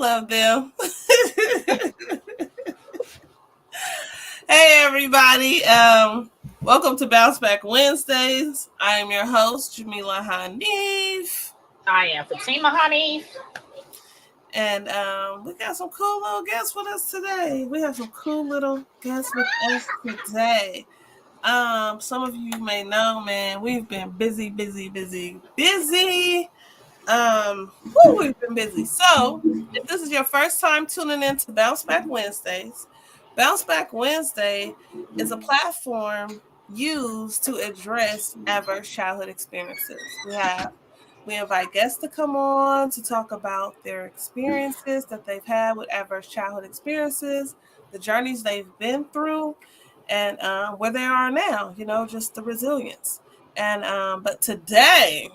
love them. Hey everybody. Welcome to Bounceback Wednesdays. I am your host, Jamila Hanif. I am Fatima Honey. And we got some cool little guests with us today. We have some cool little guests with us today. Some of you may know, man, we've been busy. We've been busy. So, if this is your first time tuning in to Bounceback Wednesdays, Bounceback Wednesday is a platform used to address adverse childhood experiences. We invite guests to come on to talk about their experiences that they've had with adverse childhood experiences, the journeys they've been through, and where they are now. Just the resilience. And but today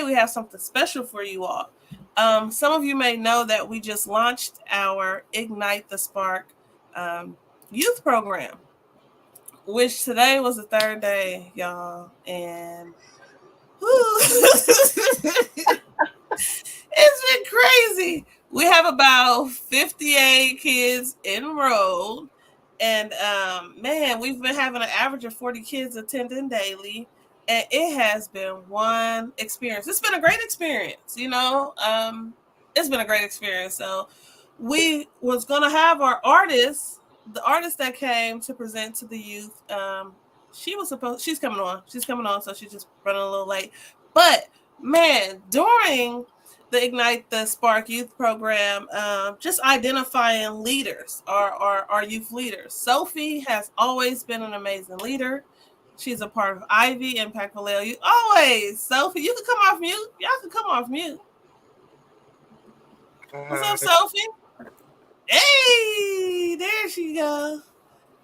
we have something special for you all. Some of you may know that we just launched our Ignite the Spark youth program, which today was the third day, y'all, and it's been crazy. We have about 58 kids enrolled, and man, we've been having an average of 40 kids attending daily. And it has been one experience. It's been a great experience, it's been a great experience. So we was gonna have the artist that came to present to the youth. She's coming on, so she's just running a little late. But man, during the Ignite the Spark youth program, just identifying leaders, our youth leaders. Sophie has always been an amazing leader. She's a part of Ivy, Impact Vallejo. You always, Sophie. You can come off mute. Y'all can come off mute. What's up, Sophie? Hey, there she goes.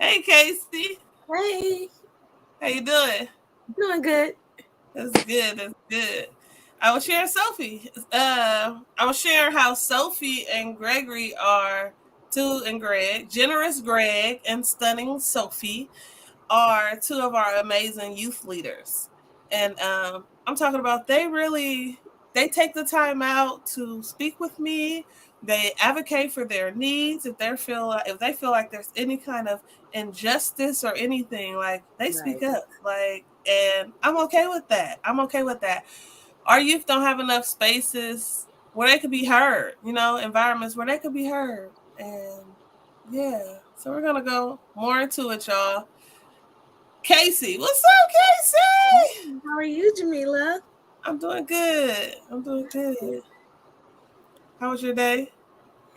Hey, Casey. Hey. How you doing? Doing good. That's good. I was sharing Sophie. I was sharing how Sophie and Gregory are Generous Greg and Stunning Sophie are two of our amazing youth leaders. And I'm talking about they take the time out to speak with me. They advocate for their needs. If they feel like there's any kind of injustice or anything, like they speak up. And I'm okay with that. Our youth don't have enough spaces where they could be heard, environments where they could be heard. And yeah, so we're gonna go more into it, y'all. Casey, what's up, Casey? How are you, Jamila? I'm doing good. How was your day?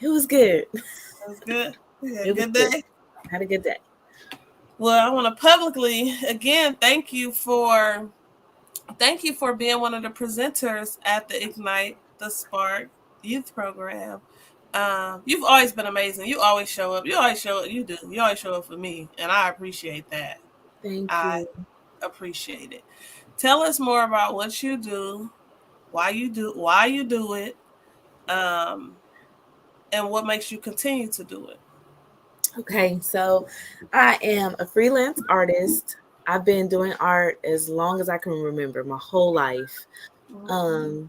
It was good. It was good. You had a good day? I had a good day. Well, I want to publicly, again, thank you for being one of the presenters at the Ignite the Spark youth program. You've always been amazing. You always show up. You always show up for me, and I appreciate that. Thank you. I appreciate it. Tell us more about what you do, why you do it, and what makes you continue to do it. Okay, so I am a freelance artist. I've been doing art as long as I can remember, my whole life. Mm-hmm.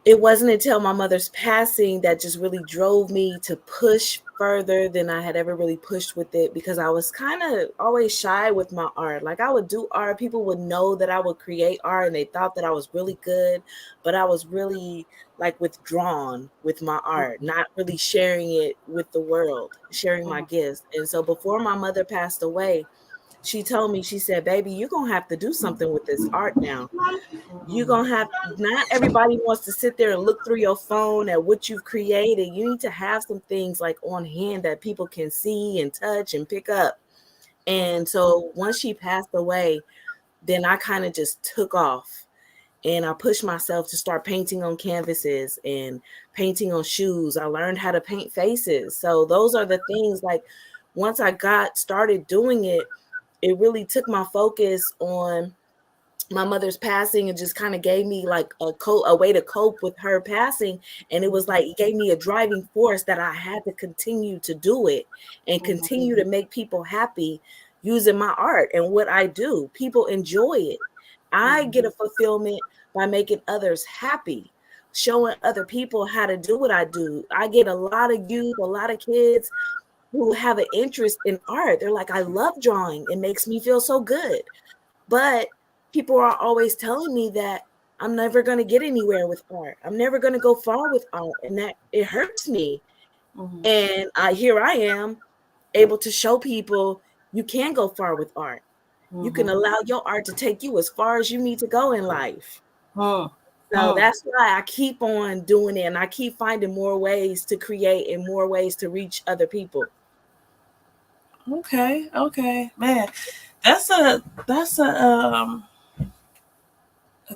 It wasn't until my mother's passing that just really drove me to push further than I had ever really pushed with it, because I was kind of always shy with my art. Like, I would do art. People would know that I would create art and they thought that I was really good, but I was really like withdrawn with my art, not really sharing it with the world, sharing my gifts. And so before my mother passed away, she told me, she said, baby, you're going to have to do something with this art now. You're going to have, not everybody wants to sit there and look through your phone at what you've created. You need to have some things like on hand that people can see and touch and pick up. And so once she passed away, then I kind of just took off. And I pushed myself to start painting on canvases and painting on shoes. I learned how to paint faces. So those are the things, like, once I got started doing it, it really took my focus on my mother's passing and just kind of gave me like a way to cope with her passing. And it was like, it gave me a driving force that I had to continue to do it and continue to make people happy using my art and what I do. People enjoy it. I get a fulfillment by making others happy. showing other people how to do what I do. I get a lot of youth, a lot of kids who have an interest in art. They're like, I love drawing. It makes me feel so good. But people are always telling me that I'm never going to get anywhere with art. I'm never going to go far with art. And that it hurts me. Mm-hmm. And here I am able to show people you can go far with art. You can allow your art to take you as far as you need to go in life. So that's why I keep on doing it, and I keep finding more ways to create and more ways to reach other people. Okay, man, that's a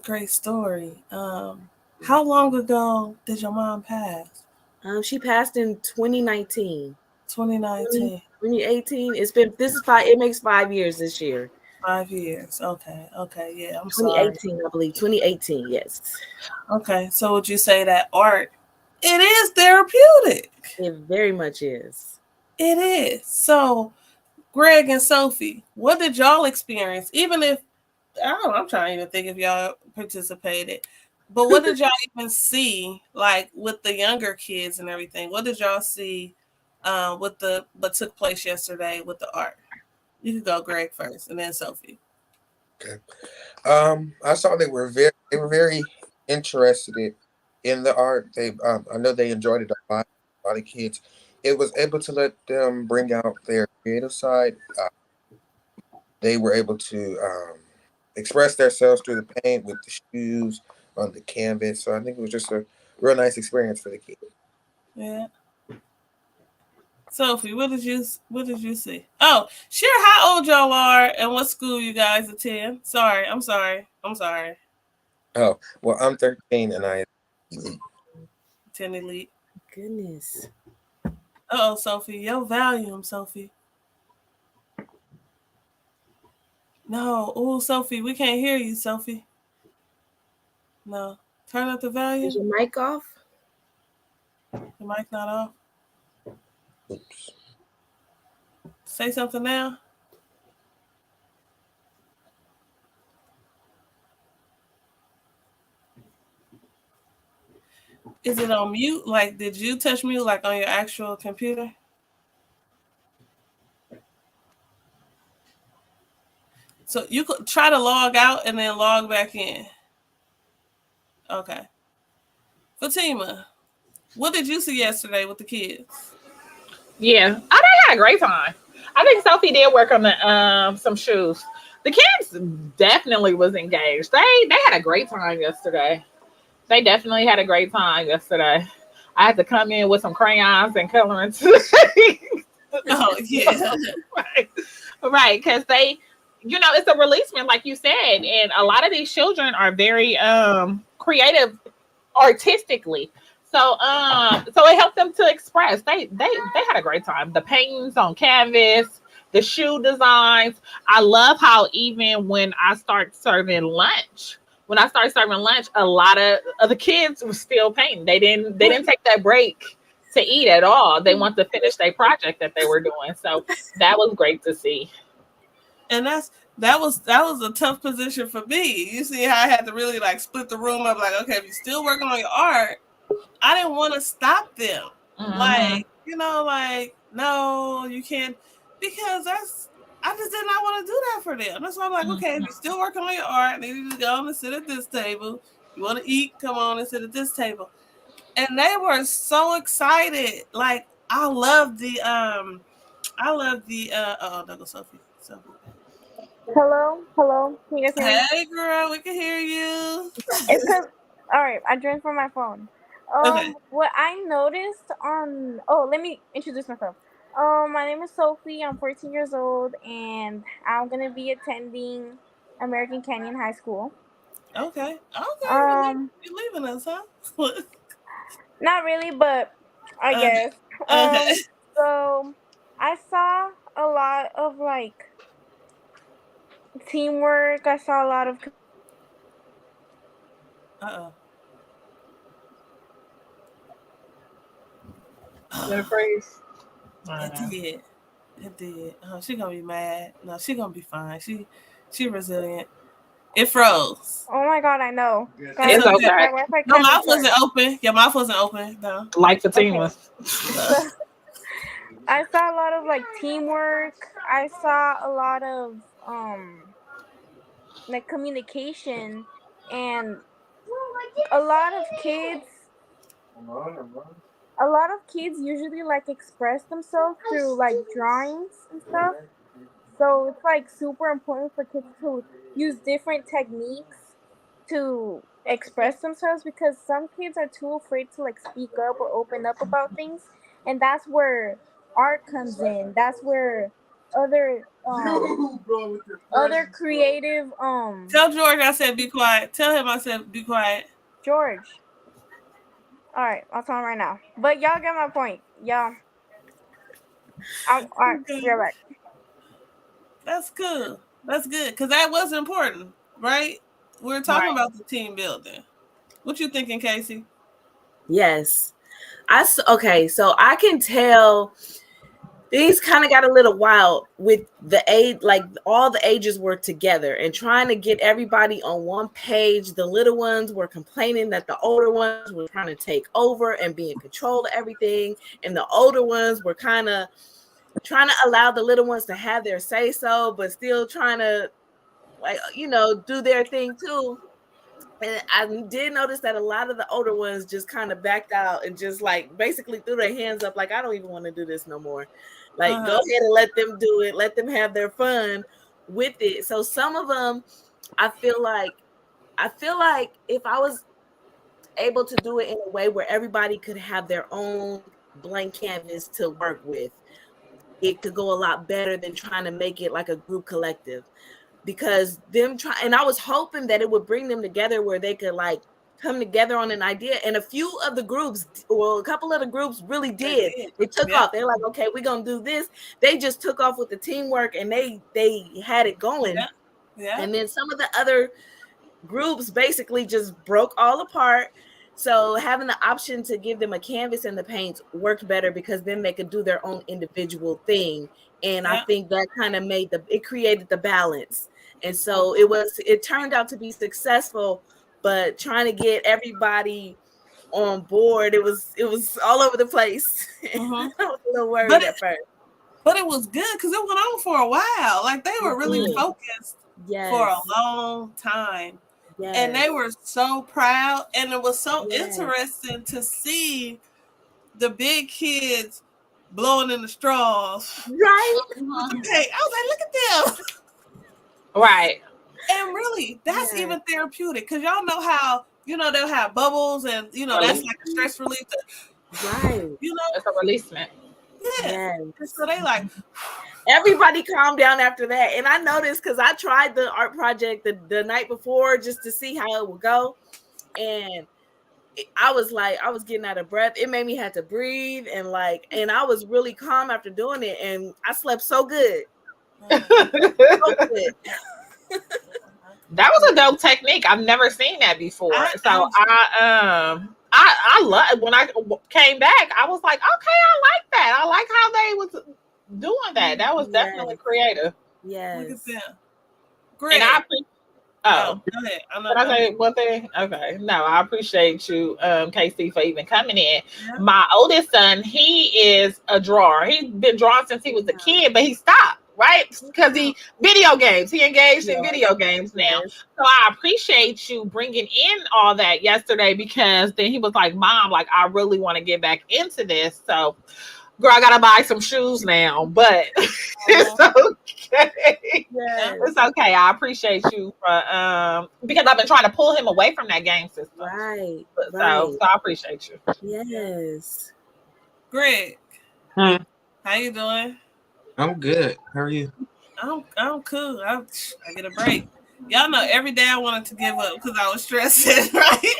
great story. How long ago did your mom pass? She passed in 2019. 2019. 2018. It makes 5 years this year. 5 years. Okay, yeah. I'm sorry. 2018, I believe. 2018, yes. Okay, so would you say that art, it is therapeutic? It very much is. It is. So, Greg and Sophie, what did y'all experience? Even if I don't know, I'm trying to even think if y'all participated. But what did y'all even see, like with the younger kids and everything? What did y'all see with what took place yesterday with the art? You could go Greg first, and then Sophie. Okay. I saw they were very interested in the art. I know they enjoyed it a lot. A lot of kids. It was able to let them bring out their creative side. They were able to express themselves through the paint with the shoes on the canvas. So I think it was just a real nice experience for the kids. Yeah. Sophie, what did you see? Oh, share how old y'all are and what school you guys attend. I'm sorry. Oh, well, I'm 13 and I elite. 10 elite. Goodness. Oh, Sophie, your volume, Sophie. No, oh, Sophie, we can't hear you, Sophie. No, turn up the volume. Is your mic off? Your mic not off. Oops. Say something now. Is it on mute? Like, did you touch mute like on your actual computer? So you could try to log out and then log back in. Okay. Fatima, what did you see yesterday with the kids? Yeah, I had a great time. I think Sophie did work on the some shoes. The kids definitely was engaged. They had a great time yesterday. They definitely had a great time yesterday. I had to come in with some crayons and coloring today. Oh yeah. right, because they, it's a releasement, like you said, and a lot of these children are very creative artistically. So it helped them to express. They had a great time. The paintings on canvas, the shoe designs. I love how even when I started serving lunch, a lot of the kids were still painting. They didn't take that break to eat at all. They want to finish their project that they were doing. So that was great to see. And that was a tough position for me. You see how I had to really like split the room up. Like, okay, if you're still working on your art, I didn't want to stop them. Mm-hmm. Like, like, no, you can't, because I just did not want to do that for them. That's why I'm like, okay, if you're still working on your art, then you just go on and sit at this table. You want to eat, come on and sit at this table. And they were so excited. Like, I love the oh, there goes Sophie. Hello? Can you guys hear me? Hey girl, we can hear you. It's because, alright, I joined from my phone. Okay. What I noticed let me introduce myself. My name is Sophie. I'm 14 years old, and I'm gonna be attending American Canyon High School. Okay. Um, You're leaving us, huh? Not really, but I guess. Okay. So I saw a lot of like teamwork. I saw a lot of Uh-oh. That phrase. It did. Oh, she gonna be mad. No, she gonna be fine. She resilient. It froze. Oh my god, I know. It's Guys, It's okay. okay. my Wi-Fi Your kind of mouth sucks. wasn't open. Your mouth wasn't open. No. Like Okay. Fatima's. So, I saw a lot of like teamwork. I saw a lot of like communication, and a lot of kids a lot of kids usually like express themselves through like drawings and stuff. So it's like super important for kids to use different techniques to express themselves, because some kids are too afraid to like speak up or open up about things, and that's where art comes in. That's where other other creative Tell George I said be quiet. Tell him I said be quiet. George. All right, I'll tell him right now. But y'all get my point. Y'all, all right. Be Okay. right back. That's cool. That's good. Because that was important, right? We're talking Right. about the team building. What you thinking, Casey? Yes. Okay, so I can tell things kind of got a little wild with the age, like all the ages were together and trying to get everybody on one page. The little ones were complaining that the older ones were trying to take over and be in control of everything, and the older ones were kind of trying to allow the little ones to have their say so, but still trying to, like, do their thing too. And I did notice that a lot of the older ones just kind of backed out and just like basically threw their hands up, like, I don't even want to do this no more. Like, go ahead and let them do it. Let them have their fun with it. So some of them, I feel like if I was able to do it in a way where everybody could have their own blank canvas to work with, it could go a lot better than trying to make it like a group collective. Because and I was hoping that it would bring them together where they could like come together on an idea. And a few of the groups, well, a couple of the groups really did. They took off. They're like, okay, we're gonna do this. They just took off with the teamwork and they had it going. Yeah. And then some of the other groups basically just broke all apart. So having the option to give them a canvas and the paints worked better, because then they could do their own individual thing. And I think that kind of it created the balance. And so it turned out to be successful, but trying to get everybody on board, it was all over the place. I was a little worried at first. But it was good because it went on for a while. Like they were really focused for a long time. Yes. And they were so proud. And it was so interesting to see the big kids blowing in the straws. Right. With the paint. I was like, look at them. Right. And really, that's even therapeutic, because y'all know how, they'll have bubbles and, that's like a stress relief. Right. It's a releasement. Yeah. Yes. So they like, everybody calmed down after that. And I noticed, because I tried the art project the night before just to see how it would go. And I was getting out of breath. It made me have to breathe and I was really calm after doing it. And I slept so good. So good. That was a dope technique. I've never seen that before. I love when I came back. I was like, okay, I like that. I like how they was doing that. That was definitely creative. Yes. Look at them. Great. And go ahead. Did I say one thing? Okay. No, I appreciate you, KC, for even coming in. Yeah. My oldest son, he is a drawer. He's been drawing since he was a kid, but he stopped. Right? Because he engaged in video games now. So I appreciate you bringing in all that yesterday, because then he was like, Mom, like, I really want to get back into this. So, girl, I got to buy some shoes now, but it's okay. Yes. It's okay. I appreciate you for, because I've been trying to pull him away from that game system. Right. So I appreciate you. Yes. Greg, how you doing? I'm good. How are you? I'm cool. I get a break. Y'all know every day I wanted to give up because I was stressing, right?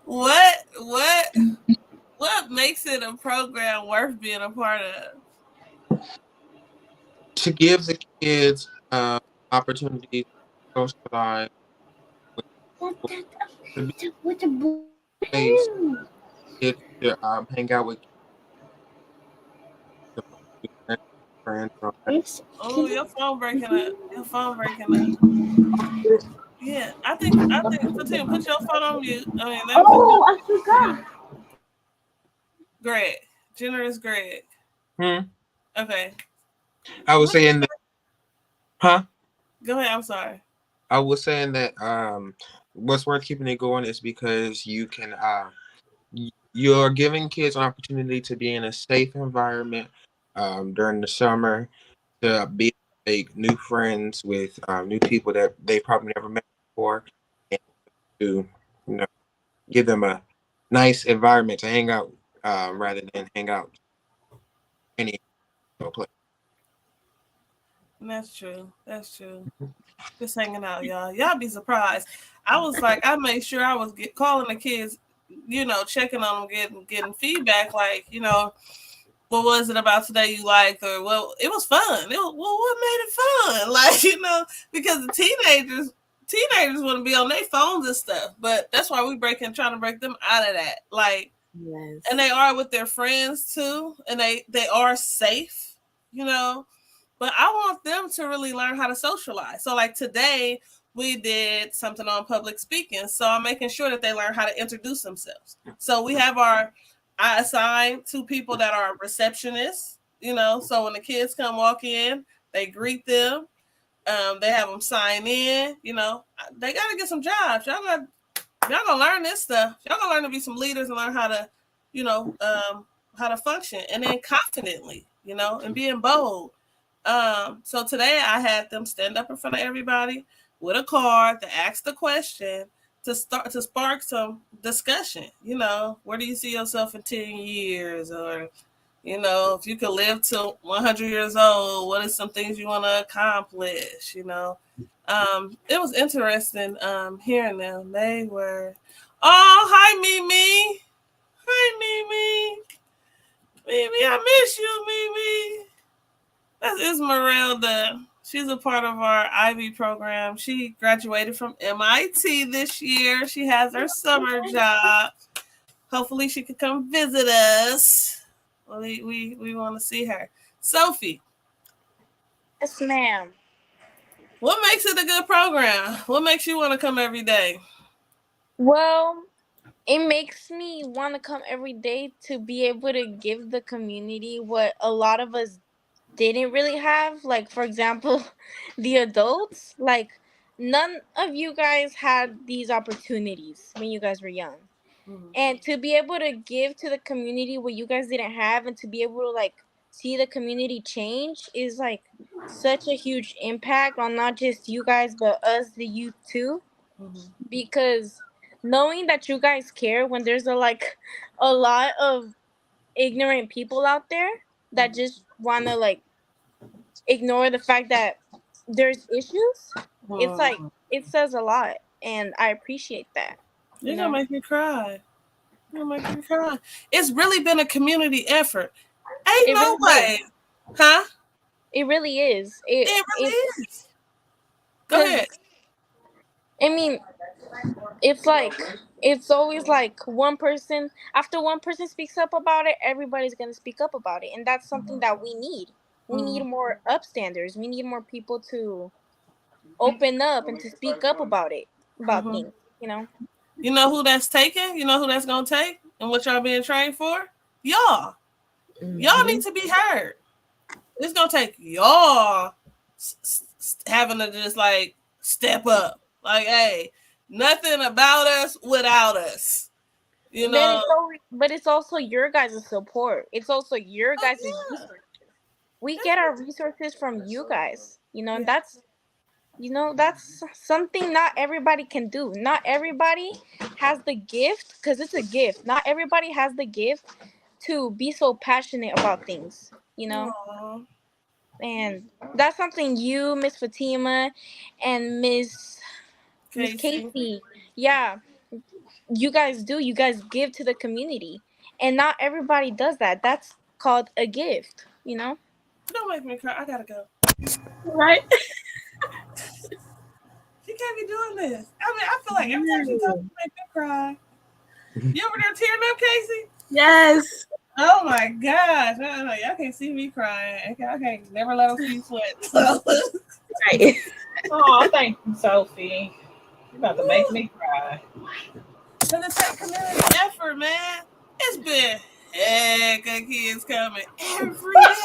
What makes it a program worth being a part of? To give the kids opportunities to socialize, kids to hang out with kids. friends. Oh, your phone breaking up. Your phone breaking up. Yeah, I think Fatima, put your phone on mute. I mean, let me put Oh, I okay. forgot. Greg. Generous Greg. Hmm. Okay. I was What saying that, huh? go ahead, I'm sorry. I was saying that what's worth keeping it going is because you can you're giving kids an opportunity to be in a safe environment during the summer, to be able to make new friends with new people that they probably never met before, and to give them a nice environment to hang out rather than hang out any place. And that's true. That's true. Just hanging out, y'all. Y'all be surprised. I was like, I made sure I was calling the kids, checking on them, getting feedback, like, what was it about today you liked, or well, it was fun. What made it fun? Like, because the teenagers want to be on their phones and stuff, but that's why trying to break them out of that. Like, Yes. and they are with their friends too, and they are safe, you know. But I want them to really learn how to socialize. So like today we did something on public speaking. So I'm making sure that they learn how to introduce themselves. So I assigned two people that are receptionists, so when the kids come walk in, they greet them. They have them sign in, they got to get some jobs. Y'all gonna learn this stuff. Y'all gonna learn to be some leaders and learn how to, how to function, and then confidently, and being bold. So today I had them stand up in front of everybody with a card to ask the question to spark some discussion. Where do you see yourself in 10 years, or if you could live to 100 years old, what are some things you want to accomplish? It was interesting hearing them. They were, oh, hi, Mimi. Hi, Mimi. Mimi, I miss you, Mimi. That's Esmeralda. She's a part of our Ivy program. She graduated from MIT this year. She has her summer job. Hopefully, she could come visit us. We want to see her. Sophie, Yes, ma'am. what makes it a good program? What makes you want to come every day? Well, it makes me want to come every day to be able to give the community what a lot of us didn't really have. Like, for example, the adults. Like, none of you guys had these opportunities when you guys were young. Mm-hmm. And to be able to give to the community what you guys didn't have, and to be able to like see the community change, is like such a huge impact on not just you guys but us, the youth too. Mm-hmm. Because knowing that you guys care when there's a lot of ignorant people out there that just want to like ignore the fact that there's issues, it's like Mm-hmm. it says a lot, and I appreciate that, you You're gonna know. make me cry. You're gonna make me cry. It's really been a community effort. Ain't It no really way, is. huh? It really is. It It's really is. Go because ahead. I mean it's like it's always like one person, after one person speaks up about it, everybody's gonna speak up about it, and that's something that we need. We Mm-hmm. need more upstanders. We need more people to open up and to speak up about Mm-hmm. things. You know. You know who that's taking? You know who that's gonna take, and what y'all being trained for? Y'all. Y'all Mm-hmm. need to be heard. It's gonna take y'all having to just like step up. Like, hey, nothing about us without us. You know. But it's also your guys' support. It's also your Oh guys' yeah. resources. We get our Definitely. resources from you guys. And Yeah. that's something not everybody can do. Not everybody has the gift, because it's a gift. Not everybody has the gift to be so passionate about things. Aww. And that's something you, Miss Fatima, and Miss Casey. Casey, yeah, you guys do. You guys give to the community, and not everybody does that. That's called a gift. Don't make me cry. I gotta go. Right? She can't be doing this. I mean, I feel like every time she talks, she makes me cry. You over there tearing up, Casey? Yes. Oh my gosh. Y'all can't see me crying. I can't never let them see sweat. So Right. Oh, thank you, Sophie. You're about to make me cry. because it takes community effort, man. It's been heck of kids coming every day.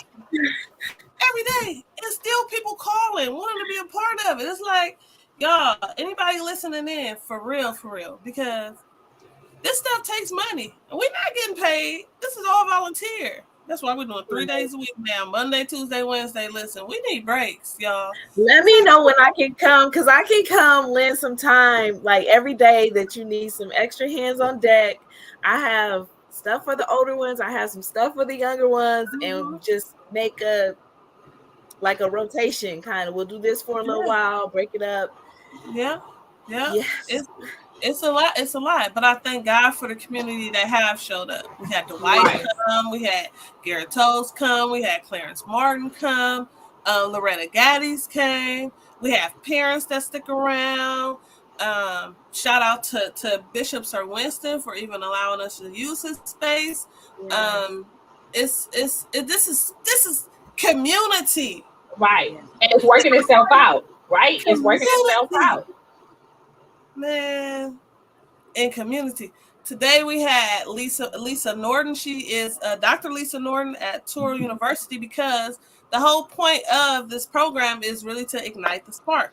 Every day. And still people calling, wanting to be a part of it. It's like, y'all, anybody listening in, for real, because this stuff takes money. And we're not getting paid. This is all volunteer. That's why we're doing 3 days a week now. Monday, Tuesday, Wednesday. Listen, we need breaks, y'all. Let me know when I can come, because I can come lend some time, like every day that you need some extra hands on deck. I have stuff for the older ones. I have some stuff for the younger ones, and just make a rotation kind of. We'll do this for a little while, break it up. Yeah. Yeah. Yes. It's a lot. It's a lot. But I thank God for the community that have showed up. We had Dwight come. We had Garrett Toes come. We had Clarence Martin come. Loretta Gaddies came. We have parents that stick around. Shout out to Bishop Sir Winston for even allowing us to use his space. This is community. Right. And it's working itself out. Right? It's working itself out. Man, in community. Today we had Lisa Norton. She is Dr. Lisa Norton at Touro University, because the whole point of this program is really to ignite the spark.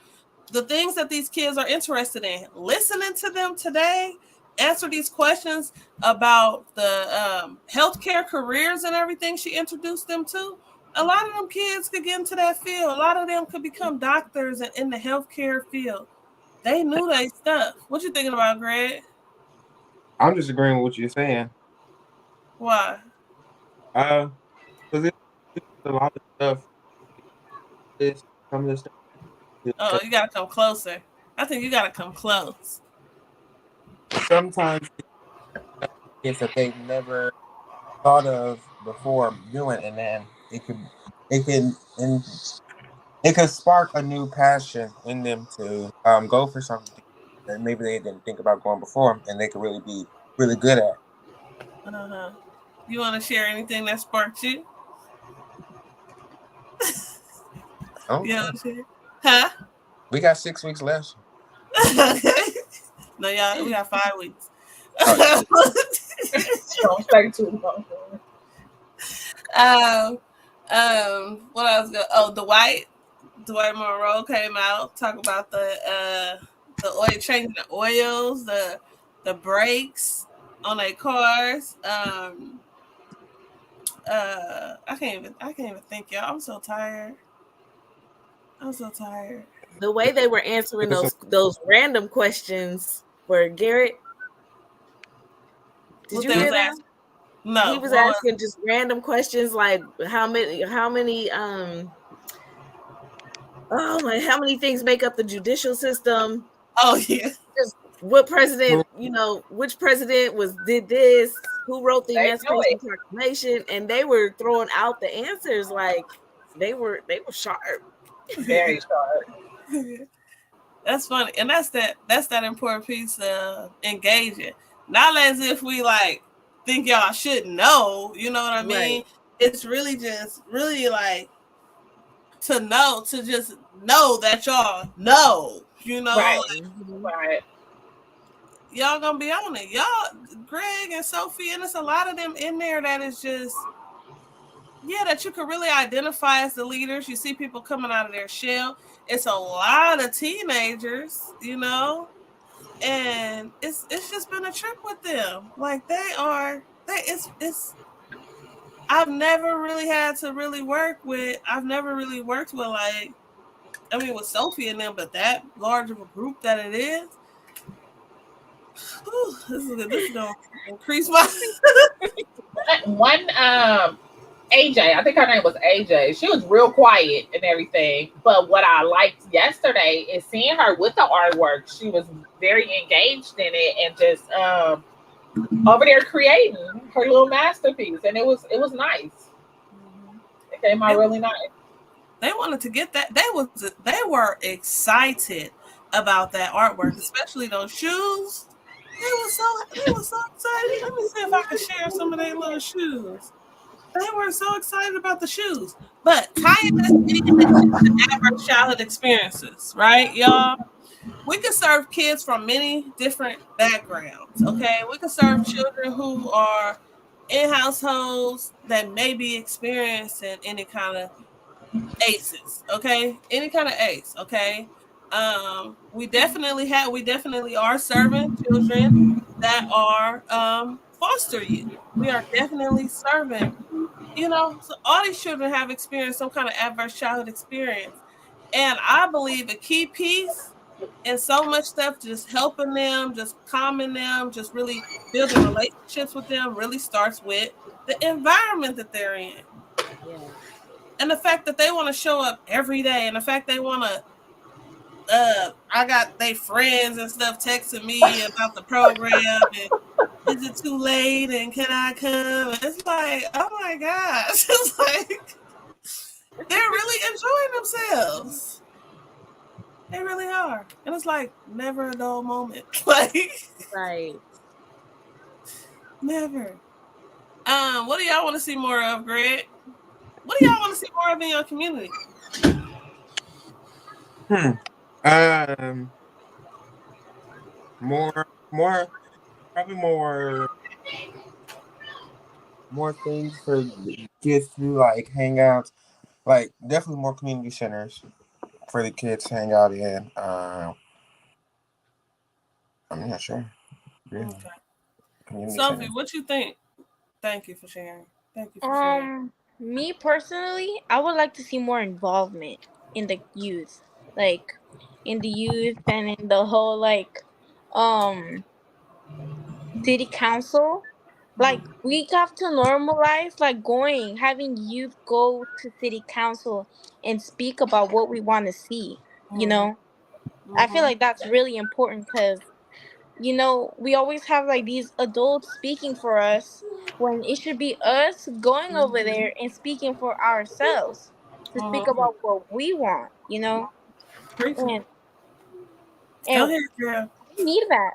The things that these kids are interested in, listening to them today, answer these questions about the healthcare careers and everything she introduced them to. A lot of them kids could get into that field. A lot of them could become doctors and in the healthcare field. They knew their stuff. What you thinking about, Greg? I'm just agreeing with what you're saying. Why? Because it's a lot of stuff. Some of the stuff. Oh, you gotta come closer. I think you gotta come close. Sometimes it's that they've never thought of before doing, and then it could spark a new passion in them to go for something that maybe they didn't think about going before, and they could really be really good at. Uh-huh. You want to share anything that sparked you? Oh, you know what I'm saying? Huh? We got 6 weeks left. No, y'all, we got 5 weeks. Don't stay too long. What else? Dwight Monroe came out, talk about the oil, changing the oils, the brakes on their cars. I can't even think, y'all. I'm so tired. The way they were answering those random questions for Garrett. Did you hear that? No. He was asking just random questions like how many how many things make up the judicial system? Oh yeah. Just what president, which president did this, who wrote the Emancipation Proclamation, and they were throwing out the answers like they were sharp. Very sharp. That's funny. And that's that important piece of engaging. Not as if we like think y'all should know, you know what I mean? Right. It's really just like to just know that y'all know, Right. Right. Y'all gonna be on it. Y'all, Greg and Sophie, and there's a lot of them in there that is just, that you can really identify as the leaders. You see people coming out of their shell. It's a lot of teenagers, and it's just been a trip with them. Like I've never really had to really work with. I've never really worked with with Sophie and them, but that large of a group that it is. Whew, this is gonna increase my one. AJ, I think her name was AJ. She was real quiet and everything. But what I liked yesterday is seeing her with the artwork. She was very engaged in it and just over there creating her little masterpiece. And it was nice. It came out really nice. They wanted to get that. They were excited about that artwork, especially those shoes. They were so excited. Let me see if I can share some of their little shoes. They were so excited about the shoes. But tying this into adverse childhood experiences, right, y'all? We can serve kids from many different backgrounds. Okay, we can serve children who are in households that may be experiencing any kind of aces. Okay, any kind of ace. Okay, we definitely are serving children that are foster youth. We are definitely serving. So all these children have experienced some kind of adverse childhood experience, and I believe a key piece and so much stuff just helping them, just calming them, just really building relationships with them really starts with the environment that they're in. Yeah. And the fact that they want to show up every day, and the fact they want to I got their friends and stuff texting me about the program, and is it too late, and can I come? And it's like, oh my gosh. It's like they're really enjoying themselves. They really are. And it's like never a dull moment. Like Right. never. What do y'all want to see more of, Greg? What do y'all want to see more of in your community? Hmm. Um, more, probably more things for the kids to do, like hangouts, like definitely more community centers for the kids to hang out in. I'm not sure, really. Okay. Community Sophie, centers. what you think? Thank you for sharing. Thank you for sharing. Um, Me personally, I would like to see more involvement in the youth, like in the youth and in the whole um city council. Like Mm-hmm. we have to normalize having youth go to city council and speak about what we want to see. You Mm-hmm. know, I feel Mm-hmm. like that's really important because we always have like these adults speaking for us when it should be us going over there and speaking for ourselves to speak Mm-hmm. about what we want, Preaching. and Go and ahead, girl. we need that.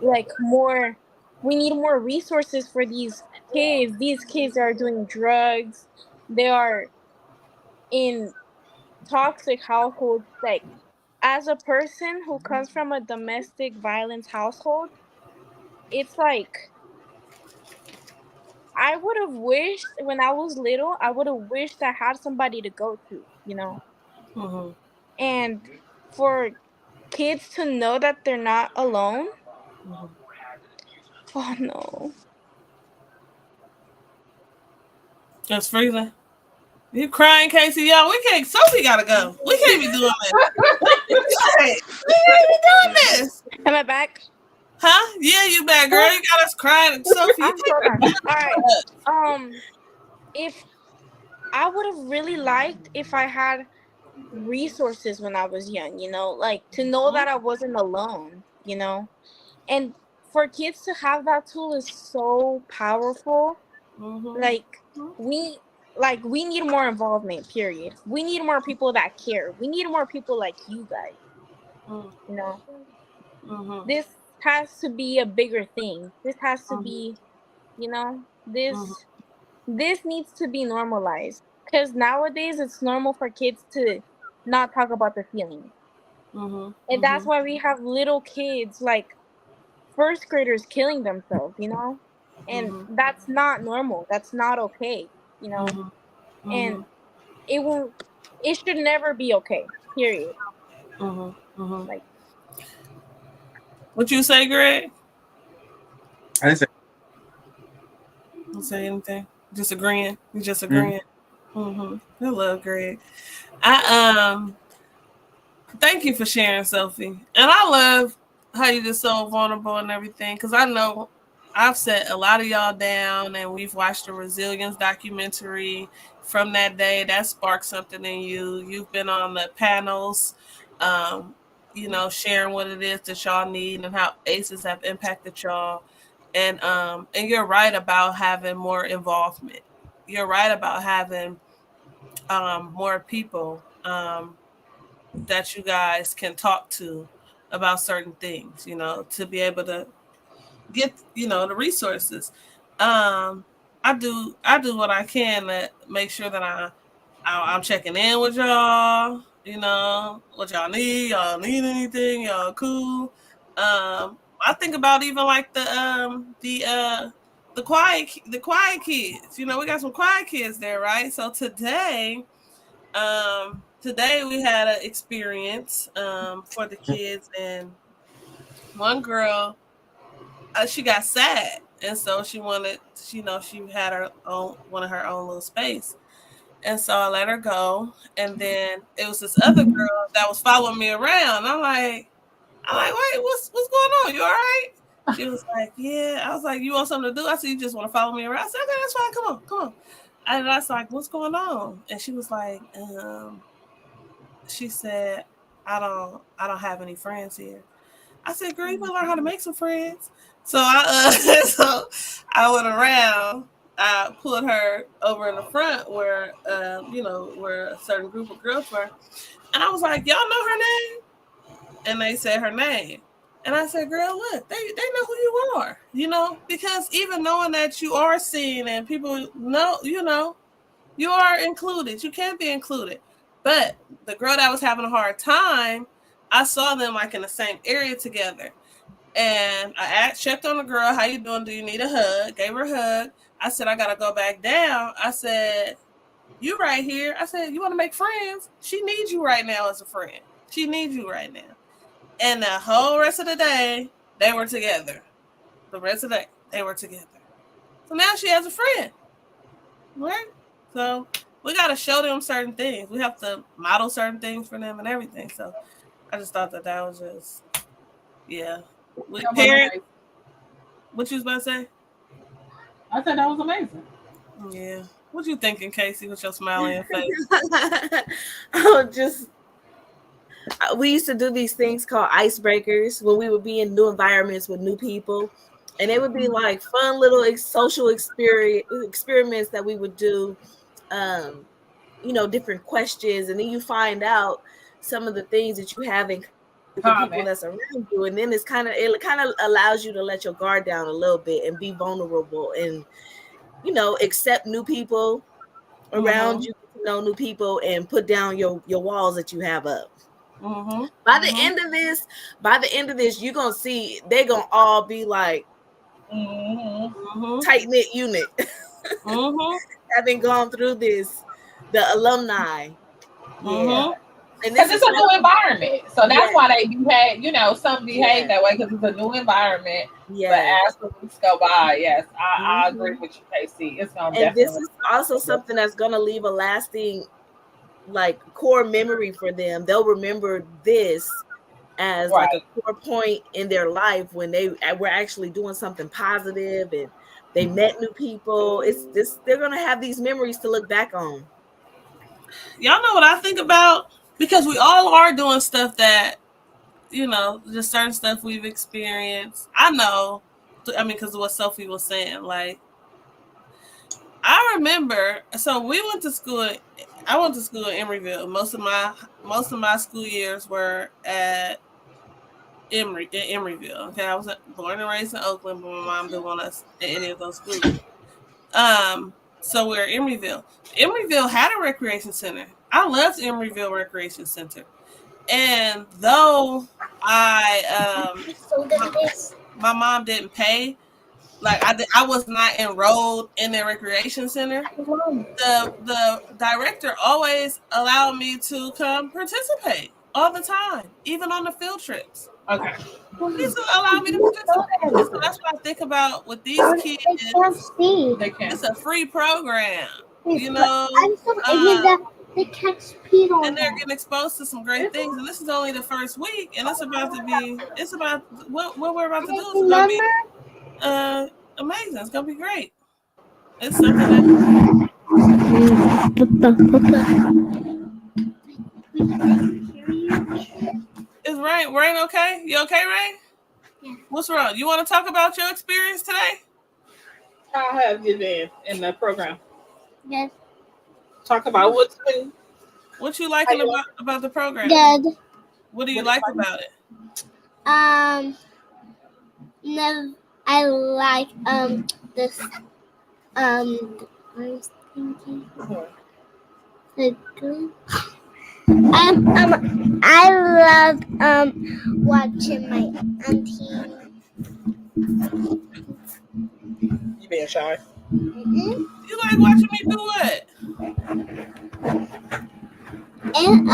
Like more we need more resources for these kids. These kids are doing drugs. They are in toxic households. Like as a person who comes from a domestic violence household, it's like I would have wished when I was little, I would have wished I had somebody to go to. Mm-hmm. And for kids to know that they're not alone. Mm-hmm. Oh no. Just freezing. You crying, Casey? Y'all, we can't. Sophie gotta go. We can't be doing this. We can't be doing this. Am I back? Huh? Yeah, you bad girl. You got us crying. Sophie, you I'm so done. All right. can't. If I would have really liked if I had resources when I was young, like to know that I wasn't alone. And for kids to have that tool is so powerful. Mm-hmm. Like we we need more involvement, period. We need more people that care. We need more people like you guys, you know. Mm-hmm. This has to be a bigger thing. This has to Mm-hmm. be, Mm-hmm. this needs to be normalized because nowadays it's normal for kids to not talk about their feelings. Mm-hmm. And that's Mm-hmm. why we have little kids like first graders killing themselves. And Mm-hmm. that's not normal. That's not okay. Mm-hmm. And Mm-hmm. it will it should never be okay. Period. Mm-hmm. Mm-hmm. Like What you say, Greg? I just say, Don't say anything. Just agreeing. You just mm, agreeing. Mm-hmm. I love Greg. I thank you for sharing, Sophie. And I love how you just so vulnerable and everything. Cause I know I've set a lot of y'all down and we've watched the resilience documentary from that day. That sparked something in you. You've been on the panels, um, sharing what it is that y'all need and how ACEs have impacted y'all. And you're right about having more involvement. You're right about having more people that you guys can talk to about certain things, to be able to get, the resources. I do what I can to make sure that I'm checking in with y'all, what y'all need. Y'all need anything? Y'all cool? I think about even like the quiet kids. We got some quiet kids there, right? So today we had an experience for the kids, and one girl, she got sad, and so she wanted, she had her own, one of her own little space. And so I let her go. And then it was this other girl that was following me around. I'm like, wait, what's going on? You all right? She was like, yeah. I was like, you want something to do? I said, you just want to follow me around? I said, okay, that's fine. Come on. And I was like, what's going on? And she was like, she said, I don't have any friends here. I said, girl, you better learn how to make some friends. So so I went around. I pulled her over in the front where, where a certain group of girls were, and I was like, y'all know her name? And they said her name, and I said, girl, look, they know who you are, because even knowing that you are seen and people know, you are included. You can't be included. But the girl that was having a hard time, I saw them like in the same area together. And I checked on the girl, how you doing? Do you need a hug? Gave her a hug. I said, I got to go back down. I said, you right here. I said, you want to make friends? She needs you right now as a friend. She needs you right now. And the whole rest of the day, they were together. The rest of the day, they were together. So now she has a friend. Right? So we got to show them certain things. We have to model certain things for them and everything. So I just thought that was just, yeah. With parents, what you was about to say? I said that was amazing. Yeah. What you thinking, Casey, with your smile on your face? We used to do these things called icebreakers when we would be in new environments with new people. And it would be like fun little social experiments that we would do, different questions. And then you find out some of the things that you have in with the people that's around you. And then it kind of allows you to let your guard down a little bit and be vulnerable and, accept new people around you, know new people, and put down your walls that you have up. By the end of this, you're gonna see they're gonna all be like tight knit unit, having gone through this, the alumni. Yeah. Because it's a new environment, so that's why they behave. Some behave that way because it's a new environment. Yeah. But as the weeks go by, yes, I agree with you, Casey. It's gonna. And this is also something that's gonna leave a lasting, like, core memory for them. They'll remember this as like a core point in their life when they were actually doing something positive and they met new people. They're gonna have these memories to look back on. Y'all know what I think about? Because we all are doing stuff that, just certain stuff we've experienced. I know, because of what Sophie was saying. Like, I remember, so we went to school. I went to school in Emeryville. Most of my school years were at Emeryville. Okay, I was born and raised in Oakland, but my mom didn't want us at any of those schools. So we're in Emeryville. Emeryville had a recreation center. I loved Emeryville Recreation Center. And though my mom didn't pay, like I was not enrolled in the recreation center. The director always allowed me to come participate all the time, even on the field trips. Okay. Please allow me to participate. So that's what I think about with these kids. It's a free program, They can't speed on and they're getting exposed to some great things. And this is only the first week, and it's about what we're about to do is going to be amazing. It's going to be great. It's something Is Rain okay? You okay, Rain? Yeah. What's wrong? You want to talk about your experience today? How have you been in the program? Yes. Talk about what you liking about the program? Good. What do you like about it? No, I like this I was thinking the good. I love watching my auntie. You being shy? Mm-hmm. You like watching me do what? And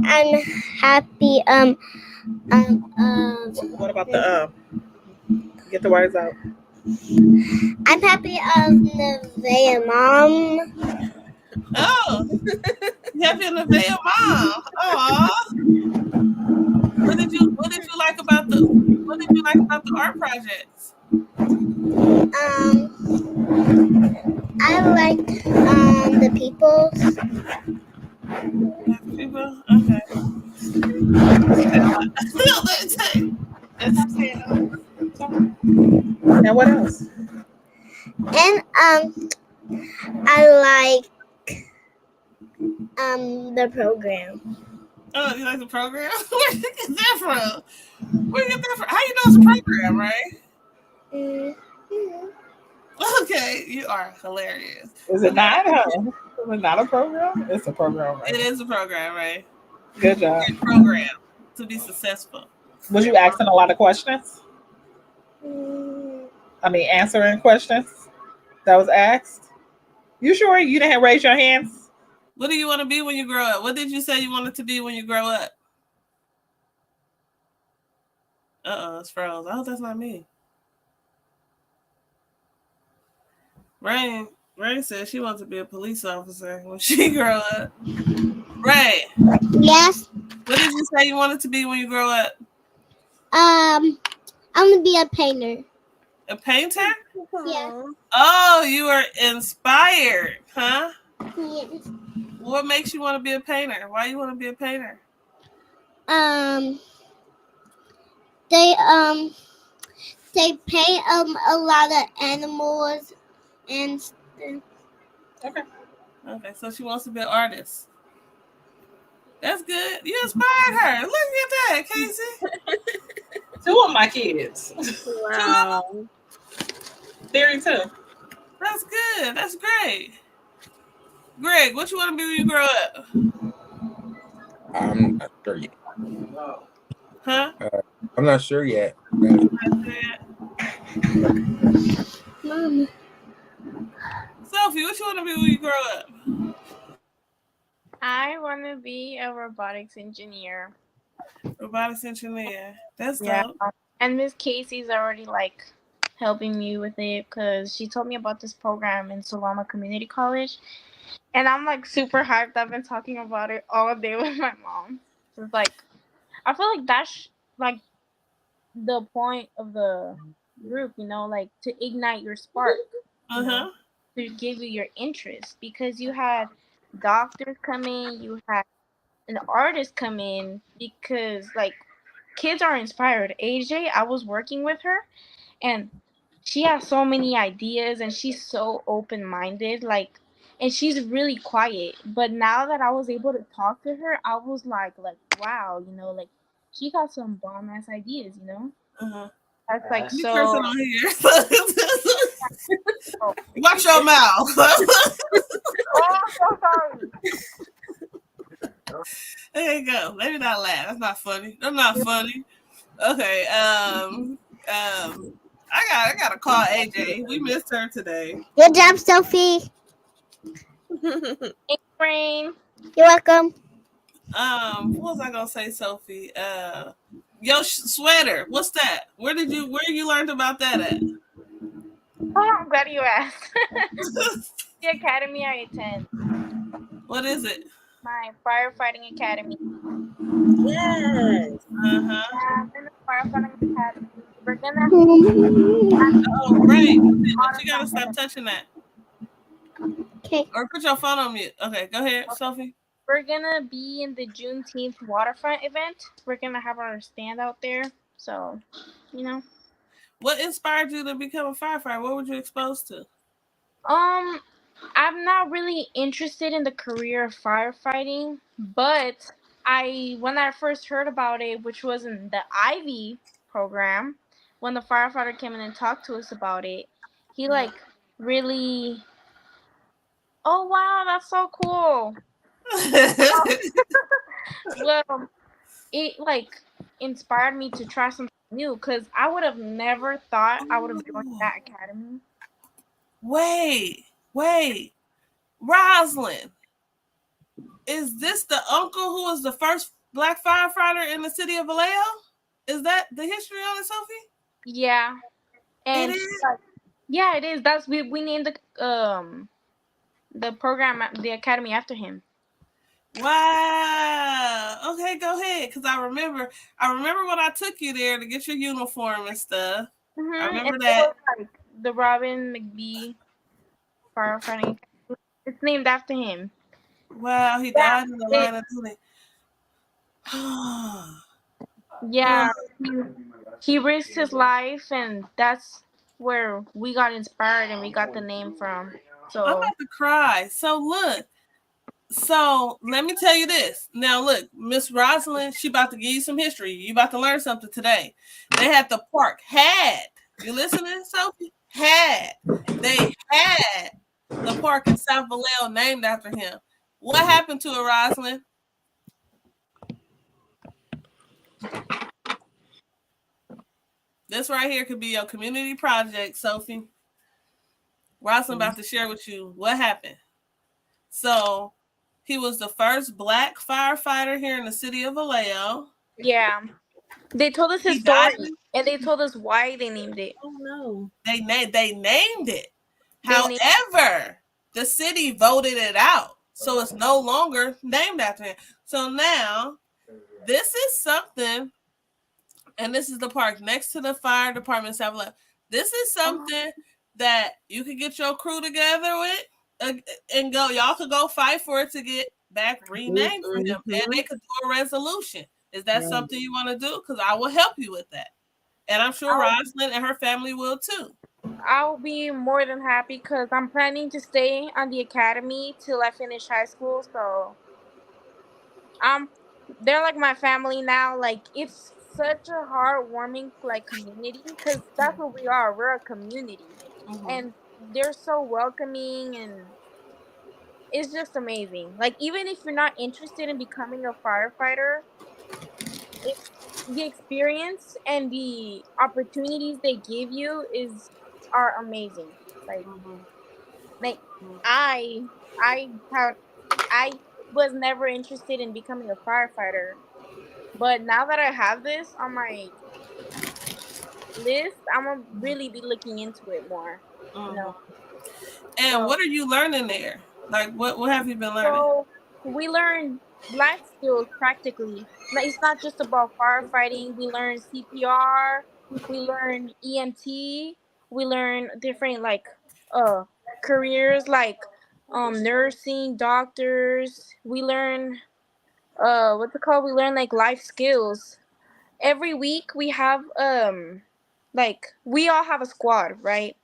I'm happy What about the get the words out? I'm happy of Nevaeh mom. Oh, you happy in the veil, mom? Aw. What did you like about the art projects? I like the people. People? Okay. That's and what else? And I like the program. Oh, you like the program? Where you get that from? Where you get that from? How you know it's a program, right? Mm-hmm. Okay, you are hilarious. Is it not? Is it not a program? It's a program, right? It is a program, right? Good job. You're programmed to be successful. Was you asking a lot of questions? I mean, answering questions that was asked. You sure you didn't raise your hands? What do you want to be when you grow up? What did you say you wanted to be when you grow up? It's froze. I hope that's not me. Rain. Rain said she wants to be a police officer when she grow up. Rain. Yes. What did you say you wanted to be when you grow up? I'm gonna be a painter. A painter? Yeah. Oh, you are inspired, huh? Yes. What makes you want to be a painter? Why you want to be a painter? They paint a lot of animals and stuff. Okay. Okay, so she wants to be an artist. That's good. You inspired her. Look at that, Casey. Two of my kids. Wow. Theory too. That's good. That's great. Greg, what you want to be when you grow up? I'm not sure yet. Huh? I'm not sure yet. Mom. Sophie, what you want to be when you grow up? I want to be a robotics engineer. Robotics engineer. That's Yeah. dope. And Miss Casey's already like helping me with it because she told me about this program in Solana Community College. And I'm like super hyped. I've been talking about it all day with my mom. So it's like, I feel like that's like the point of the group, like to ignite your spark, Uh-huh. to give you your interest because you had doctors come in, you had an artist come in because like kids are inspired. AJ, I was working with her and she has so many ideas and she's so open minded, like and she's really quiet. But now that I was able to talk to her, I was like wow, like she got some bomb ass ideas. Uh-huh. That's like You so. cursing on here. Watch your mouth. Oh, I'm so sorry. There you go. Maybe not laugh. That's not funny. That's not funny. Okay. I gotta call AJ. We missed her today. Good job, Sophie. Thanks, Rain. You're welcome. What was I gonna say, Sophie? Your sweater. What's that? Where you learned about that at? Oh, I'm glad you asked. The academy I attend, What is it? my firefighting academy. Yes. Uh-huh. Yeah, I'm in the firefighting academy. We're gonna Oh, right. But you gotta stop touching that. Okay. Or put your phone on mute. Okay, go ahead, Sophie. we're gonna be in the Juneteenth waterfront event. We're gonna have our stand out there. So, you know. What inspired you to become a firefighter? What were you exposed to? I'm not really interested in the career of firefighting, but when I first heard about it, which was in the Ivy program, when the firefighter came in and talked to us about it, he like really. Oh wow, that's so cool. Well, it like inspired me to try something new because I would have never thought I would have joined Ooh. that academy. Wait. Rosalind, is this the uncle who was the first black firefighter in the city of Vallejo? Is that the history on it, Sophie? Yeah, It and is. yeah, it is. That's we named the program the academy after him. Wow. Okay, go ahead. Cause I remember when I took you there to get your uniform and stuff. I And remember it that. was like the Robin McBee firefighting. It's named after him. Wow, he Yeah, died in the it, line of duty. yeah. He risked his life, and that's where we got inspired and we got the name from. I'm So about to cry. So look. So let me tell you this. Now look, Miss Rosalind, she about to give you some history. You about to learn something today. They had the park had. You listening, Sophie? They had the park in South Vallejo named after him. What happened to it, Rosalind? This right here could be your community project, Sophie. Rosalind about to share with you what happened. So he was the first black firefighter here in the city of Vallejo. yeah, they told us his He died. story and they told us why they named it. Oh no. They named it. They named However, the city voted it out, so it's no longer named after him. So now this is something, and this is the park next to the fire department. South Left. This is something that you could get your crew together with, and go. Y'all could go fight for it to get back renamed for him, and they could do a resolution. Is that something you want to do? Because I will help you with that. And I'm sure Rosalind and her family will too. I'll be more than happy because I'm planning to stay on the academy till I finish high school. So um, they're like my family now. Like it's such a heartwarming like community because that's what we are. We're a community, Mm-hmm. and they're so welcoming and it's just amazing. Like even if you're not interested in becoming a firefighter, it, the experience and the opportunities they give you is are amazing. Like Mm-hmm. like I I have I was never interested in becoming a firefighter, but now that I have this on my list, I'm gonna really be looking into it more. You know. Mm-hmm. And So what are you learning there? Like, what have you been learning? so we learn life skills practically. It's not just about firefighting. We learn CPR. We learn EMT. We learn different like uh careers like nursing, doctors. We learn what's it called? We learn like life skills. Every week we have like we all have a squad, right?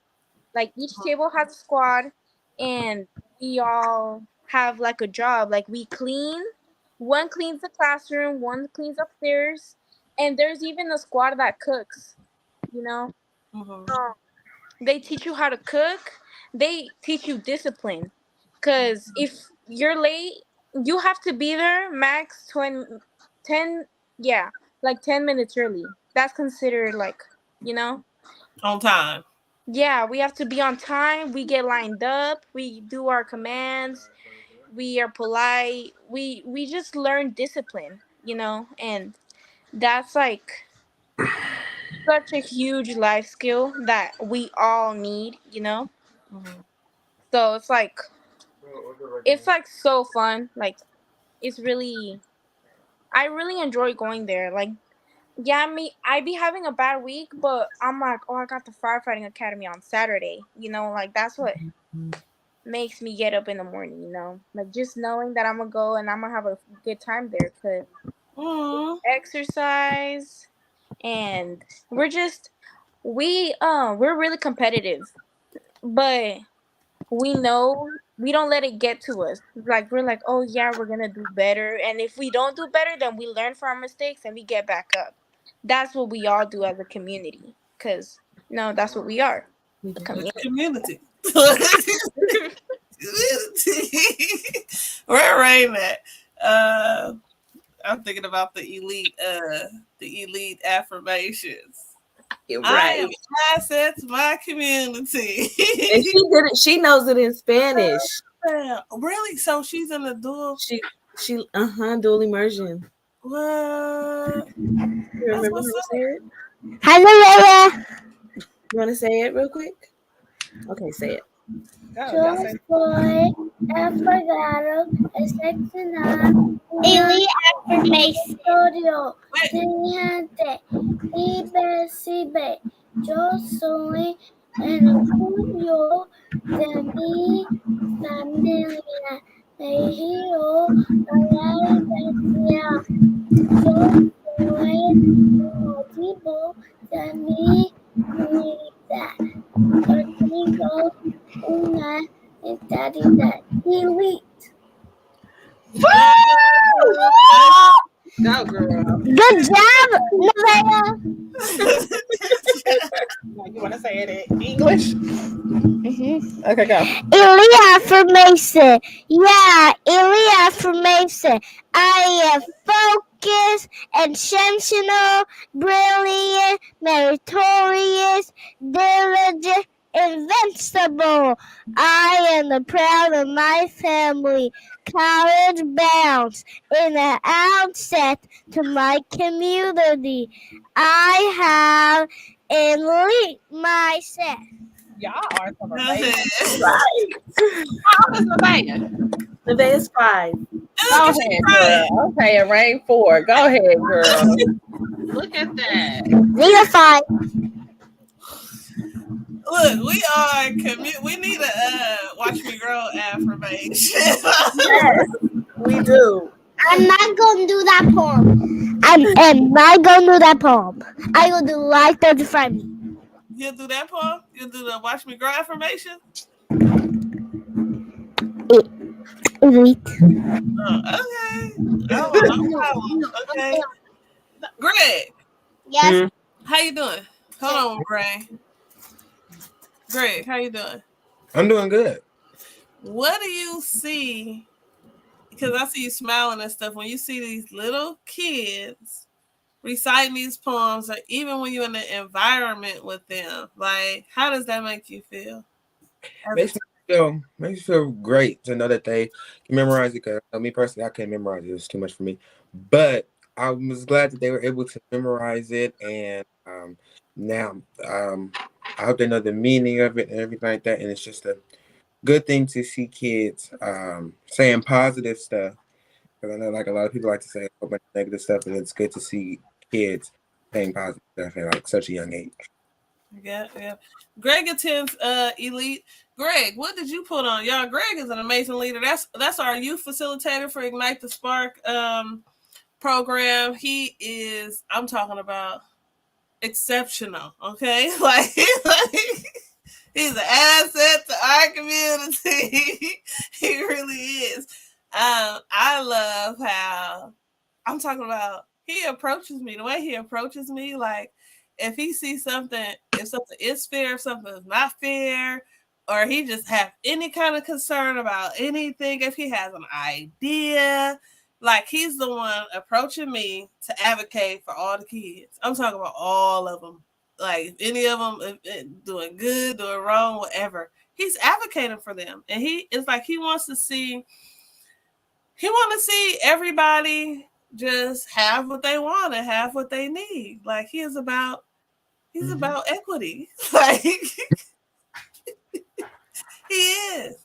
Like each table has a squad and we all have like a job. Like we clean, one cleans the classroom, one cleans upstairs, and there's even a squad that cooks, you know. Mm-hmm. So they teach you how to cook. They teach you discipline. Cuz if you're late, you have to be there max 20 10 yeah, like 10 minutes early. That's considered like, you know, On time. yeah, we have to be on time. We get lined up. We do our commands. We are polite. We just learn discipline, you know, and that's like such a huge life skill that we all need, you know. Mm-hmm. So it's like so fun. Like it's really I really enjoy going there. Like yeah, I be having a bad week, but I'm like, oh, I got the firefighting academy on Saturday. You know, like that's what makes me get up in the morning, you know? Like just knowing that I'm gonna go and I'm gonna have a good time there cuz Mm-hmm. exercise and we're just we're really competitive. But we know we don't let it get to us. Like we're like, oh yeah, we're gonna do better, and if we don't do better, then we learn from our mistakes and we get back up. That's what we all do as a community. Cause no, that's what we are, We a do. The community. community. Where Rain at? I'm thinking about the elite affirmations. You're I right. am an asset to my community. And she did it. She knows it in Spanish. Really? So she's in the dual. She dual immersion. What? You That's remember what's how to up. say it? Hello, You want to say it real quick? Okay, say it. Go, yo y'all say. soy afogado, excepcional, Elite affirmation. Wait. Inteligente, irreversible. Yo soy el orgullo de mi familia. Elegido a la identidad. Yo soy el motivo de mi comunidad. Yo tengo una mentalidad elite. Go, girl. Good job, Nevaeh. You want to say it in English? Okay, go. Elite affirmation. Yeah, elite affirmation. I am focused, intentional, brilliant, meritorious, diligent, invincible. I am proud of my family. College bounds in an outset to my community. I have elite mindset. Y'all are some Go amazing. ahead. Right. How old is Nevaeh? Nevaeh's 5. Go Look at you ahead, crying. girl. Okay, and Rain 4. Go ahead, girl. Look at that. Zero five. Look, we are we need a watch me grow affirmation. Yes, we do. I'm not gonna do that poem. I'm not gonna do that poem. I will do like 35. You'll do that, Paul? You'll do the watch me grow affirmation? Elite. Okay. Oh, no problem. Okay. Greg, Yes. how you doing? Hold on, Greg. Greg, how you doing? I'm doing good. What do you see? Because I see you smiling and stuff. When you see these little kids reciting these poems, or even when you're in the environment with them, like, how does that make you feel? Makes me feel great to know that they can memorize it. Because me personally, I can't memorize it; it's too much for me. But I was glad that they were able to memorize it, and now I hope they know the meaning of it and everything like that. And it's just a good thing to see kids saying positive stuff. Because I know, like, a lot of people like to say a whole bunch of negative stuff, and it's good to see kids saying positive stuff at like such a young age. Yeah, yeah. Greg attends Elite. Greg, what did you put on? Y'all, Greg is an amazing leader. That's our youth facilitator for Ignite the Spark program. He is, I'm talking about exceptional, okay? Like he's an asset to our community. He really is. I love how I'm talking about he approaches me, the way he approaches me, like if he sees something, if something is fair, if something is not fair, or he just have any kind of concern about anything, if he has an idea, like he's the one approaching me to advocate for all the kids. I'm talking about all of them. Like if any of them doing good, doing wrong, whatever, he's advocating for them, and he it's like he wants to see everybody just have what they want and have what they need. Like he's about equity. Like he is.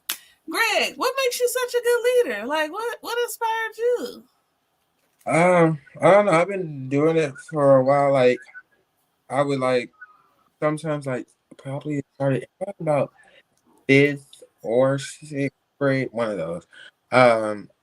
Greg, what makes you such a good leader? Like what inspired you? I don't know. I've been doing it for a while. Like, I would like sometimes like probably started about fifth or sixth grade, one of those.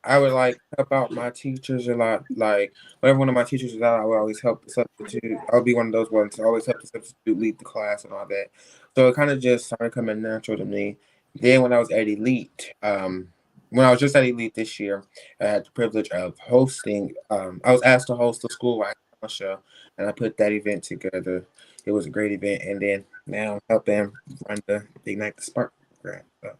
I would like help out my teachers a lot. Like whenever one of my teachers was out, I would always help the substitute. I would be one of those ones to always help the substitute lead the class and all that. So it kind of just started coming natural to me. Then when I was at Elite, when I was just at Elite this year, I had the privilege of hosting. I was asked to host a school show, and I put that event together. It was a great event, and then now I'm helping run the Ignite the Spark program. So.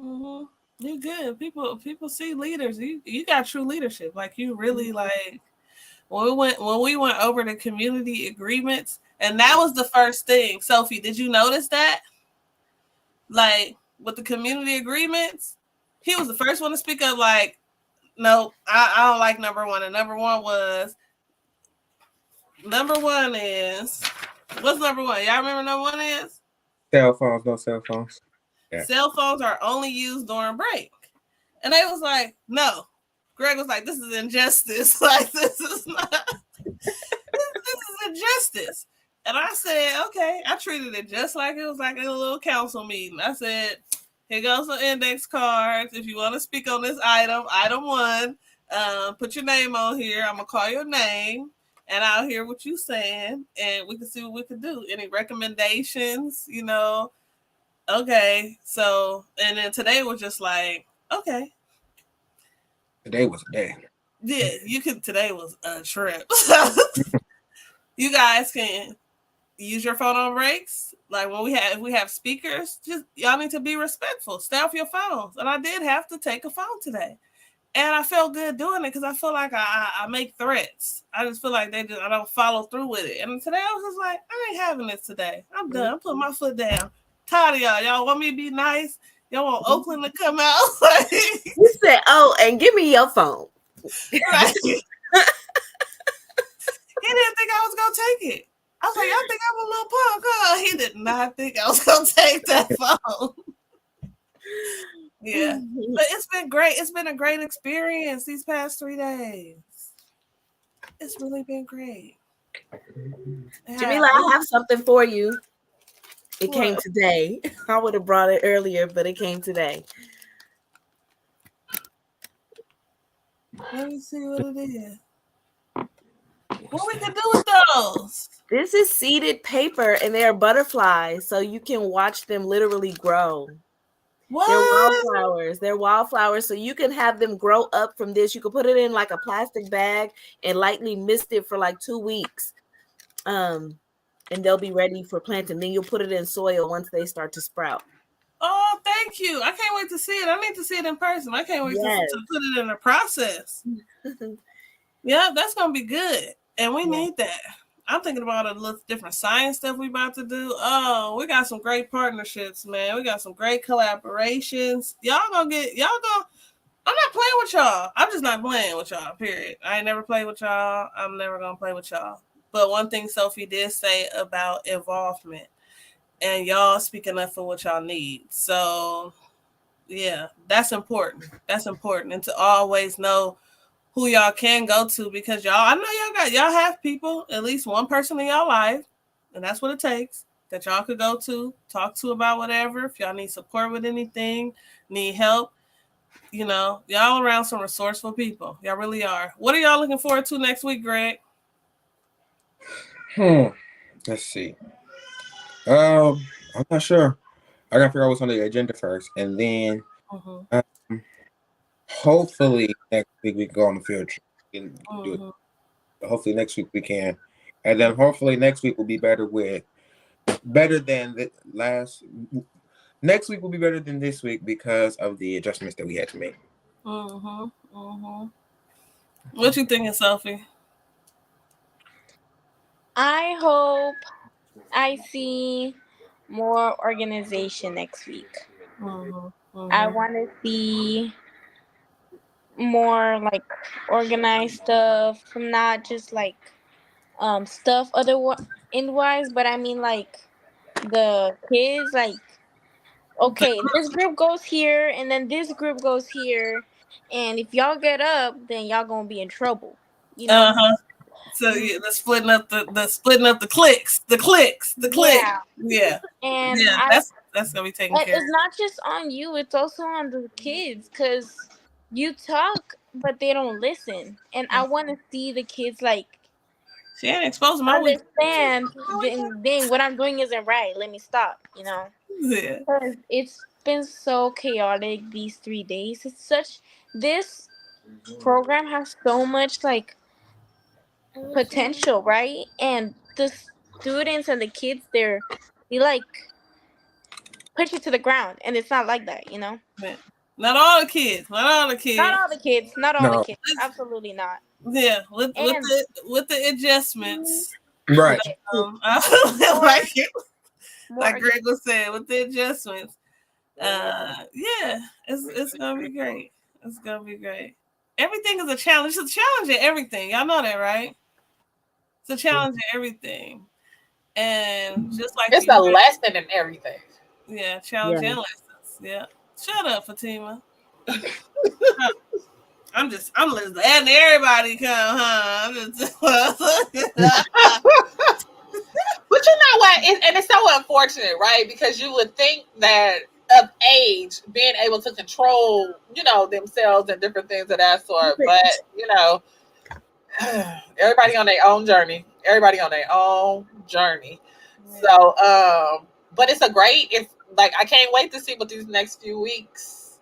Mm-hmm. You good. People see leaders. You got true leadership. Like you really like when we went over the community agreements, and that was the first thing. Sophie, did you notice that? Like with the community agreements, he was the first one to speak up. Like, no, I don't like number one. And number one is what's number one? Y'all remember number one is? Cell phones, no cell phones. Yeah. Cell phones are only used during break. And they was like, no. Greg was like, this is injustice. Like, this is injustice. And I said, okay. I treated it just like it was like a little council meeting. I said, here goes some index cards. If you want to speak on this item one, put your name on here. I'm going to call your name. And I'll hear what you're saying. And we can see what we can do. Any recommendations, Okay. So, and then today was just like, okay. Today was a day. Yeah, today was a trip. You guys can use your phone on breaks. Like when we have speakers, just y'all need to be respectful. Stay off your phones. And I did have to take a phone today. And I felt good doing it because I feel like I make threats. I just feel like I don't follow through with it. And today I was just like, I ain't having this today. I'm done. I'm putting my foot down. Tired of y'all. Y'all want me to be nice? Y'all want Oakland to come out? You said, oh, and give me your phone. Right. He didn't think I was going to take it. I was like, y'all think I'm a little punk, huh? He did not think I was going to take that phone. Yeah. But it's been great. It's been a great experience these past 3 days. It's really been great. Jamila, I have something for you. It came today. I would have brought it earlier, but it came today. Let me see what it is. What we can do with those? This is seeded paper, and they are butterflies, so you can watch them literally grow. What? They're wildflowers, so you can have them grow up from this. You can put it in like a plastic bag and lightly mist it for like 2 weeks. And they'll be ready for planting. Then you'll put it in soil once they start to sprout. Oh, thank you. I can't wait to see it. I need to see it in person. I can't wait to put it in the process. Yeah, that's going to be good. And we need that. I'm thinking about a little different science stuff we about to do. Oh, we got some great partnerships, man. We got some great collaborations. I'm not playing with y'all. I'm just not playing with y'all, period. I ain't never played with y'all. I'm never going to play with y'all. But one thing Sophie did say about involvement and y'all speaking up for what y'all need. So, yeah, that's important. That's important. And to always know who y'all can go to because I know y'all have people, at least one person in y'all life, and that's what it takes, that y'all could go to, talk to about whatever. If y'all need support with anything, need help, y'all around some resourceful people. Y'all really are. What are y'all looking forward to next week, Greg? Let's see. I'm not sure. I gotta figure out what's on the agenda first, and then hopefully next week we can go on the field trip and do it. Hopefully next week we can, and then hopefully next week will be better than the last. Next week will be better than this week because of the adjustments that we had to make. What you thinking, Sophie? I hope I see more organization next week. I want to see more like organized stuff, not just like stuff otherwise, but I mean like the kids like okay, this group goes here and then this group goes here, and if y'all get up, then y'all gonna be in trouble. So the splitting up the clicks, yeah, and that's gonna be taken care of. It's not just on you; it's also on the kids because you talk, but they don't listen. And I want to see the kids like she ain't exposing my understand. Then what I'm doing isn't right. Let me stop. Yeah, because it's been so chaotic these 3 days. This program has so much like potential, right? And the students and the kids, they like push it to the ground, and it's not like that, you know. Man, not all the kids. Not all the Not kids. all the kids. Not all the No. kids. Absolutely not. Yeah, And with the adjustments. You Right. know, like more like Greg was saying, with the adjustments. Yeah, it's gonna be great. It's gonna be great. Everything is a challenge. It's a challenge in everything. Y'all know that, right? It's a challenge in everything. And just like It's a lesson in everything. yeah, challenging Yeah. lessons. Yeah. Shut up, Fatima. I'm listening. And everybody come, huh? But you know what? And it's so unfortunate, right? Because you would think that of age, being able to control, themselves and different things of that sort. But, everybody on their own journey. Everybody on their own journey. So, but it's like, I can't wait to see what these next few weeks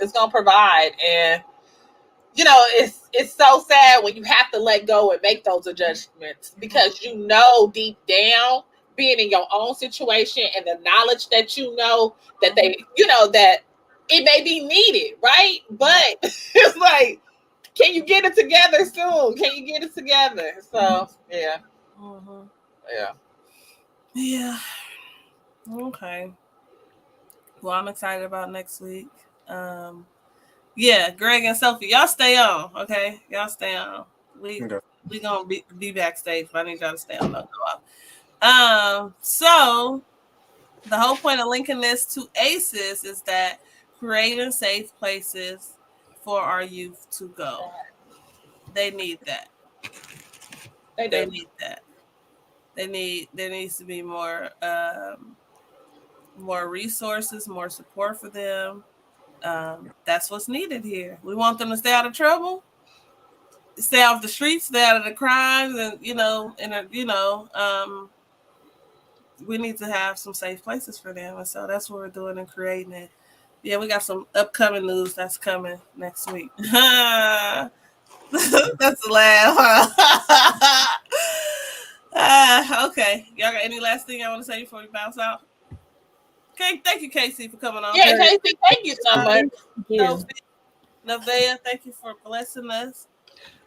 is going to provide. And, it's so sad when you have to let go and make those adjustments because deep down, being in your own situation and the knowledge that that they, that it may be needed, right? But it's like, can you get it together soon? Can you get it together? So, yeah. Yeah. Yeah. Okay. Well, I'm excited about next week. Yeah, Greg and Sophie, y'all stay on, okay? Y'all stay on. We gonna be backstage, but I need y'all to stay on. Don't go off. So the whole point of linking this to ACEs is that creating safe places for our youth to go. They need that. They need that. There needs to be more resources, more support for them. That's what's needed here. We want them to stay out of trouble, stay off the streets, stay out of the crimes, and we need to have some safe places for them, and so that's what we're doing and creating it. Yeah, we got some upcoming news that's coming next week. That's a laugh. Okay, y'all got any last thing I want to say before we bounce out? Okay, thank you, Casey, for coming on. Yeah, Casey, thank you so much. Nevaeh, thank you for blessing us.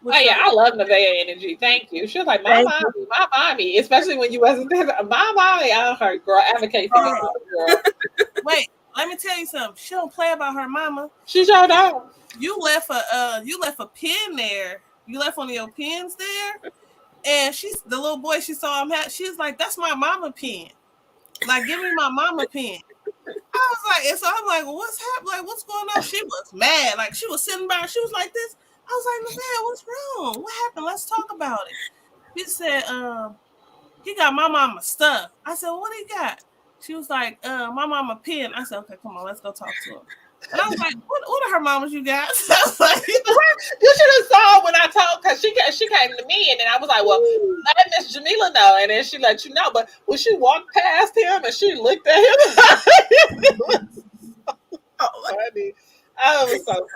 Oh yeah, I love Nevaeh energy. Thank you. She was like, my mommy, especially when you wasn't there. My mommy, I heard, girl, advocate for this girl. Wait, let me tell you something. She don't play about her mama. She sure don't. You left a pin there. You left one of your pins there, and the little boy she saw him have. She's like, "That's my mama pin. Like, give me my mama pin." I was like, and so I'm like, well, what's happening? Like, what's going on? She was mad. Like, she was sitting by. She was like this. I was like, man, what's wrong? What happened? Let's talk about it. He said, he got my mama stuff. I said, what he got? She was like, my mama pin. I said, okay, come on, let's go talk to him. And I was like, what are her mamas you got? I was like, you should have saw when I told, because she came to me, and then I was like, well, let Miss Jamila know, and then she let you know. But when she walked past him and she looked at him, it was so funny. Oh, it was so funny.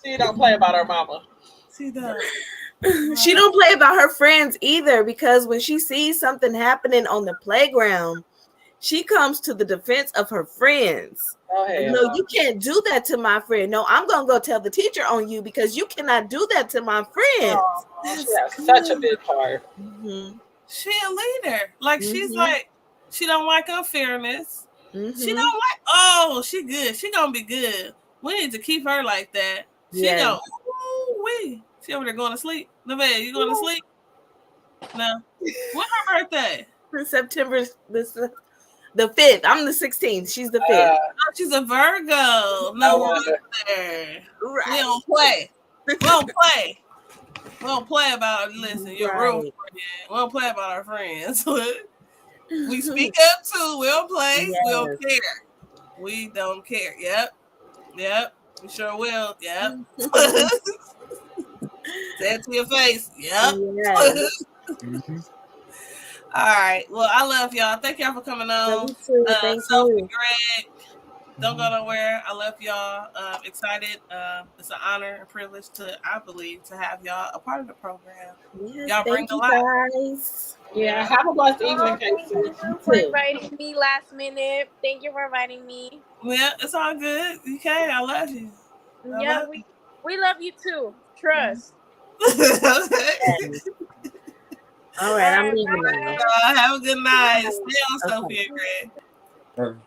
She don't play about her mama. She does. She don't play about her friends either, because when she sees something happening on the playground, she comes to the defense of her friends. No, you can't do that to my friend. No, I'm gonna go tell the teacher on you because you cannot do that to my friends. She has such a big heart. Mm-hmm. She a leader. Like, she's like, she don't like unfairness. She don't like, oh, she good. She gonna be good. We need to keep her like that. She go, ooh-wee. She over there going to sleep. Nevaeh, you going to sleep? No. When's her birthday? September the 5th. I'm the 16th. She's the 5th. Oh, she's a Virgo. No wonder. Right. We don't play. We don't play about, listen, your real friend. We don't play about our friends. We speak up too. We don't play. Yes. We don't care. We don't care. Yep. We sure will. Yep. Say it to your face. Yep. Yes. All right. Well, I love y'all. Thank y'all for coming on. Thank Sophie, Greg, Don't go nowhere. I love y'all. Excited. It's an honor and privilege I believe, to have y'all a part of the program. Yes, Y'all bring thank a you lot. guys. Yeah, have a blessed evening, Thank Casey. you for inviting me last minute. Thank you for inviting me. Yeah, it's all good. Okay, I love you. I Yeah, love we love you too. Trust. you. All All right, I'm right, leaving now. bye. Have a good night. Stay on Okay. Sophie and Greg. Okay.